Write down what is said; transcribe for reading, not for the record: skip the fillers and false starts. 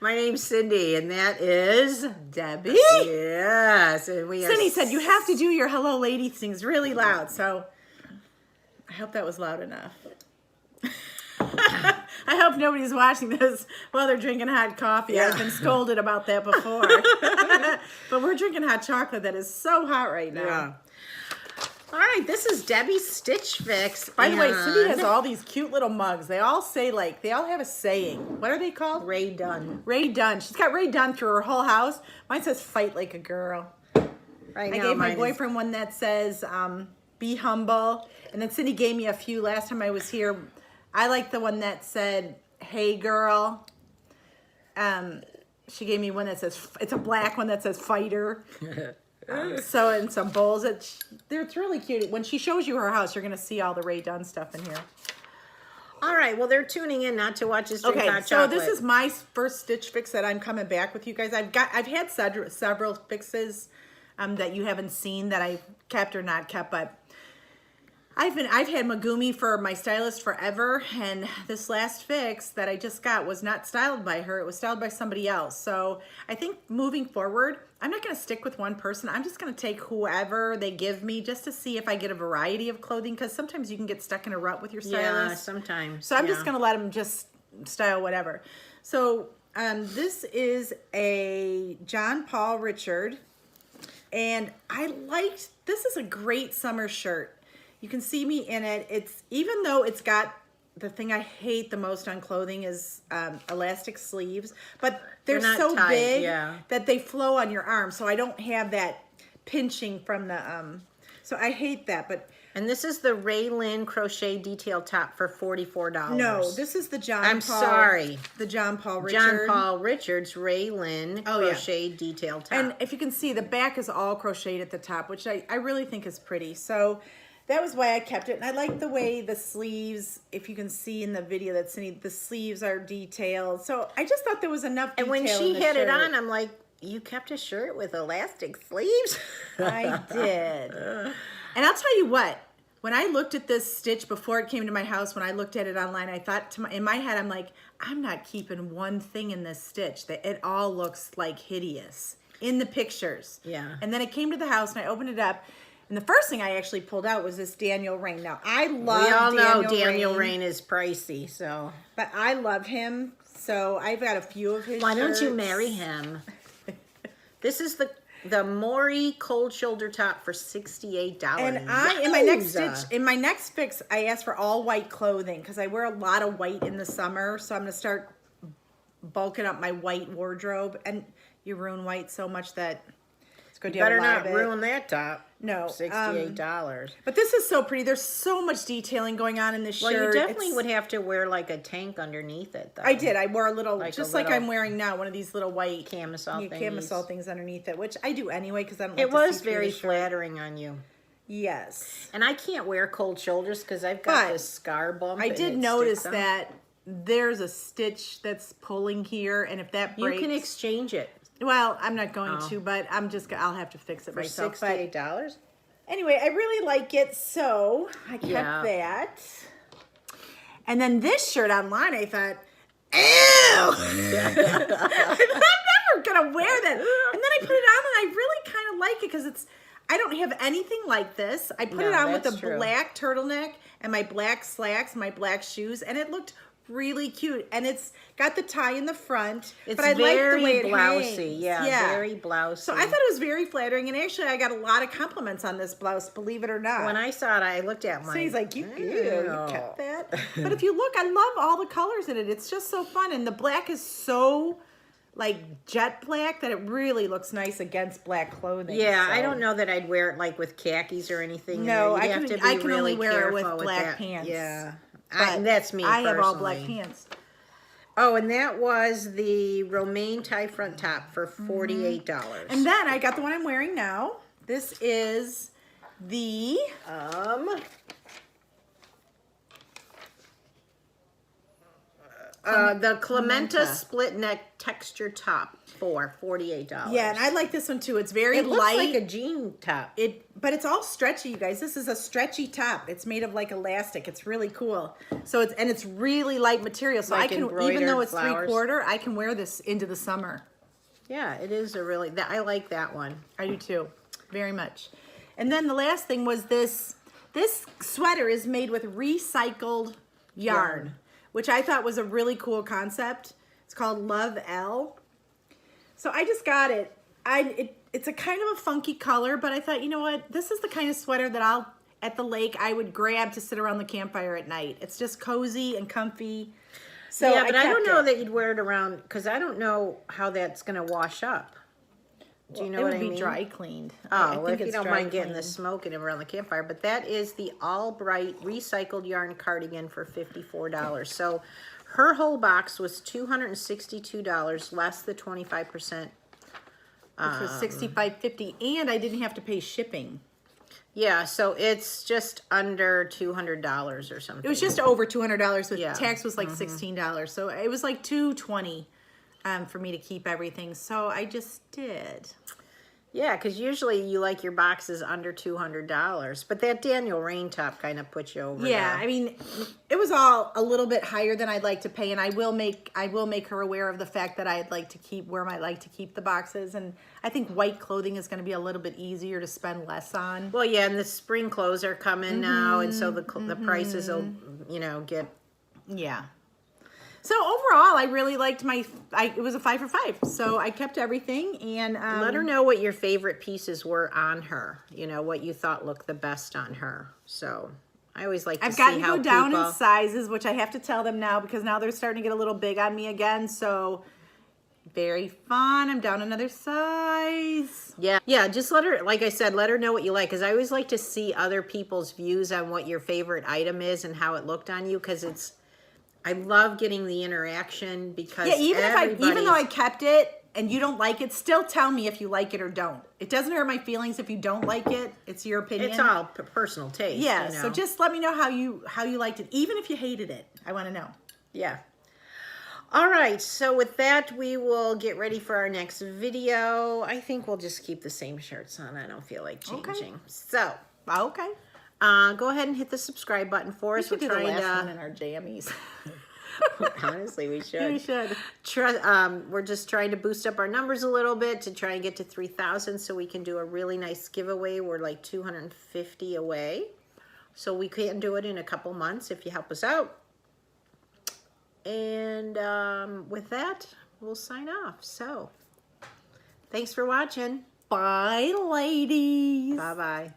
My name's Cindy, and that is Debbie. Yes, and we are. Cindy said you have to do your hello lady things really loud, so I hope that was loud enough. I hope nobody's watching this while they're drinking hot coffee. Yeah. I've been scolded about that before. But we're drinking hot chocolate that is so hot right now. Yeah. All right, this is Debbie's Stitch Fix. By the way, Cindy has all these cute little mugs. They all say, like, they all have a saying. What are they called? Ray Dunn. Ray Dunn. She's got Ray Dunn through her whole house. Mine says, fight like a girl. Right I now, gave my mine boyfriend one that says, be humble. And then Cindy gave me a few last time I was here. I like the one that said, hey, girl. She gave me one that says, it's a black one that says, fighter. So, and some bowls. It's really cute. When she shows you her house, you're going to see all the Ray Dunn stuff in here. All right, well, they're tuning in not to watch us drink hot so chocolate. this is my first Stitch Fix that I'm coming back with you guys. I've had several fixes that you haven't seen that I've kept or not kept, but I've had Megumi for my stylist forever, and this last fix that I just got was not styled by her. It was styled by somebody else. So I think moving forward, I'm not going to stick with one person. I'm just going to take whoever they give me just to see if I get a variety of clothing, because sometimes you can get stuck in a rut with your stylist. Yeah, sometimes. So I'm just going to let them just style whatever. So this is a John Paul Richard, and this is a great summer shirt. You can see me in it. Even though it's got, the thing I hate the most on clothing is elastic sleeves, but they're so tight, big yeah, that they flow on your arm. So I don't have that pinching from the, so I hate that. But and this is the Raylin crochet detail top for $44. no, this is the John Paul. I'm sorry. The John Paul Richard. John Paul Richard's Raylin crochet detail top. And if you can see, the back is all crocheted at the top, which I really think is pretty. So that was why I kept it. And I like the way the sleeves, if you can see in the video that's in the sleeves are detailed. So I just thought there was enough detail. And when she in the had it shirt. on, I'm like, you kept a shirt with elastic sleeves? I did. And I'll tell you what, when I looked at this stitch before it came to my house, when I looked at it online, I thought in my head, I'm like, I'm not keeping one thing in this stitch. It all looks like hideous in the pictures. Yeah. And then it came to the house and I opened it up. And the first thing I actually pulled out was this Daniel Rain. Now, I love We all know Daniel Rain is pricey, so. But I love him, so I've got a few of his Why shirts. don't you marry him? This is the Maury cold shoulder top for $68. And in my next fix, I asked for all white clothing because I wear a lot of white in the summer, so I'm going to start bulking up my white wardrobe. And you ruin white so much that it's going to better not ruin that top. No. $68. But this is so pretty. There's so much detailing going on in this shirt. Well, you definitely would have to wear like a tank underneath it, though. I did. I wore a little, like I'm wearing now, one of these little white camisole things underneath it, which I do anyway because I don't. It was very flattering on you. Yes. And I can't wear cold shoulders because I've got this scar bump. I did notice that there's a stitch that's pulling here, and if that breaks, you can exchange it. Well, I'm not going to, but I'll have to fix it for myself. $68. Anyway, I really like it, so I kept that. And then this shirt online, I thought, ew! I'm never gonna wear that. And then I put it on, and I really kind of like it because I don't have anything like this. I put it on with a black turtleneck and my black slacks, my black shoes, and it looked really cute. And it's got the tie in the front. It's but I very like the way it blousy. hangs. Yeah, very blousy. So I thought it was very flattering, and actually I got a lot of compliments on this blouse, believe it or not. When I saw it, I looked at mine. So he's like, you kept that. But if you look, I love all the colors in it. It's just so fun. And the black is so like jet black that it really looks nice against black clothing. Yeah, so. I don't know that I'd wear it like with khakis or anything. No, I can only wear it with black pants. Yeah. That's me I personally. have all black pants. Oh, and that was the romaine tie front top for $48. And then I got the one I'm wearing now. This is the The Clementa split neck texture top for $48. Yeah, and I like this one too. It's very It looks light. like a jean top. But it's all stretchy, you guys. This is a stretchy top. It's made of like elastic. It's really cool. So it's really light material. So Like I can, embroidered even though it's flowers. 3/4, I can wear this into the summer. Yeah, it is a really, I like that one. I do too, very much. And then the last thing was this sweater is made with recycled yarn, which I thought was a really cool concept. It's called Love L. So I just got it. It's a kind of a funky color, but I thought, you know what? This is the kind of sweater that at the lake, I would grab to sit around the campfire at night. It's just cozy and comfy. So yeah, but I don't know it. that you'd wear it around, because I don't know how that's going to wash up. Do you know what I mean? It would be dry cleaned. Oh, well, if you don't mind getting the smoke in around the campfire. But that is the All Bright recycled yarn cardigan for $54. So her whole box was $262, less the 25%. Which was $65.50, and I didn't have to pay shipping. Yeah, so it's just under $200 or something. It was just over $200. So Yeah. tax was like $16. So it was like $220 for me to keep everything. So I just did. Yeah, because usually you like your boxes under $200, but that Daniel Rain top kind of puts you over. Yeah, there. I mean, it was all a little bit higher than I'd like to pay, and I will make her aware of the fact that I'd like to keep where I like to keep the boxes, and I think white clothing is going to be a little bit easier to spend less on. Well, yeah, and the spring clothes are coming now, and so the prices will, get. Yeah. So overall, I really liked it was a 5 for 5. So I kept everything, and Let her know what your favorite pieces were on her. What you thought looked the best on her. So I always like to see how I've gotten to go down in sizes, which I have to tell them now because now they're starting to get a little big on me again. So very fun. I'm down another size. Yeah, just let her, like I said, let her know what you like, because I always like to see other people's views on what your favorite item is and how it looked on you, because I love getting the interaction, because even though I kept it and you don't like it, still tell me if you like it or don't. It doesn't hurt my feelings if you don't like it. It's your opinion. It's all personal taste. Yeah, so just let me know how you liked it, even if you hated it. I want to know. Yeah. All right, so with that, we will get ready for our next video. I think we'll just keep the same shirts on. I don't feel like changing. Okay. So, Okay. go ahead and hit the subscribe button for us. We should do the last one in our jammies. Honestly, we should. We should. We're just trying to boost up our numbers a little bit to try and get to 3,000 so we can do a really nice giveaway. We're like 250 away. So we can do it in a couple months if you help us out. And with that, we'll sign off. So, thanks for watching. Bye, ladies. Bye-bye.